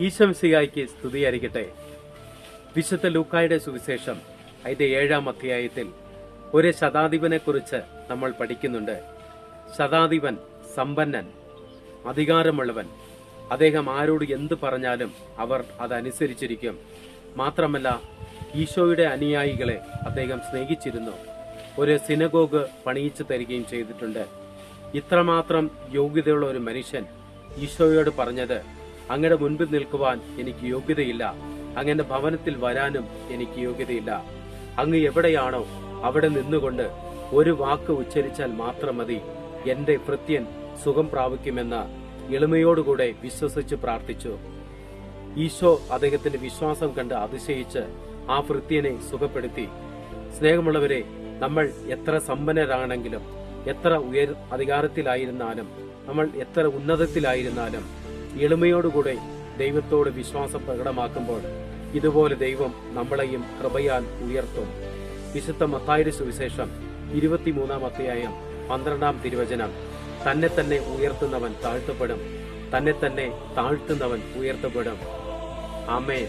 ഈശോമിശിഹായ്ക്ക് സ്തുതിയായിരിക്കട്ടെ. വിശുദ്ധ ലൂക്കായുടെ സുവിശേഷം അതിന്റെ 7-ാം അധ്യായത്തിൽ ഒരു ശതാധിപനെ കുറിച്ച് നമ്മൾ പഠിക്കുന്നുണ്ട്. ശതാധിപൻ സമ്പന്നൻ, അധികാരമുള്ളവൻ. അദ്ദേഹം ആരോട് എന്ത് പറഞ്ഞാലും അവർ അതനുസരിച്ചിരിക്കും. മാത്രമല്ല, ഈശോയുടെ അനുയായികളെ അദ്ദേഹം സ്നേഹിച്ചിരുന്നു. ഒരു സിനഗോഗ് പണിയിച്ചു തരികയും ചെയ്തിട്ടുണ്ട്. ഇത്രമാത്രം യോഗ്യതയുള്ള ഒരു മനുഷ്യൻ ഈശോയോട് പറഞ്ഞത്, അങ്ങയുടെ മുൻപിൽ നിൽക്കുവാൻ എനിക്ക് യോഗ്യതയില്ല, അങ്ങയുടെ ഭവനത്തിൽ വരാനും എനിക്ക് യോഗ്യതയില്ല. അങ്ങ് എവിടെയാണോ അവിടെ നിന്നുകൊണ്ട് ഒരു വാക്ക് ഉച്ചരിച്ചാൽ മാത്രം മതി, എന്റെ ഭൃത്യൻ സുഖം പ്രാപിക്കുമെന്ന് എളിമയോടുകൂടെ വിശ്വസിച്ച് പ്രാർത്ഥിച്ചു. ഈശോ അദ്ദേഹത്തിന്റെ വിശ്വാസം കണ്ട് അതിശയിച്ച് ആ ഭൃത്യനെ സുഖപ്പെടുത്തി. സ്നേഹമുള്ളവരെ, നമ്മൾ എത്ര സമ്പന്നരാണെങ്കിലും, എത്ര അധികാരത്തിലായിരുന്നാലും, നമ്മൾ എത്ര ഉന്നതത്തിലായിരുന്നാലും, എളിമയോടുകൂടെ ദൈവത്തോട് വിശ്വാസം പ്രകടമാക്കുമ്പോൾ ഇതുപോലെ ദൈവം നമ്മളെയും കൃപയാൽ ഉയർത്തും. വിശുദ്ധ മത്തായിയുടെ സുവിശേഷം 23-ാം അധ്യായം 12-ാം തിരുവചനം, തന്നെ തന്നെ ഉയർത്തുന്നവൻ താഴ്ത്തപ്പെടും, തന്നെ തന്നെ താഴ്ത്തുന്നവൻ ഉയർത്തപ്പെടും. ആമേൻ.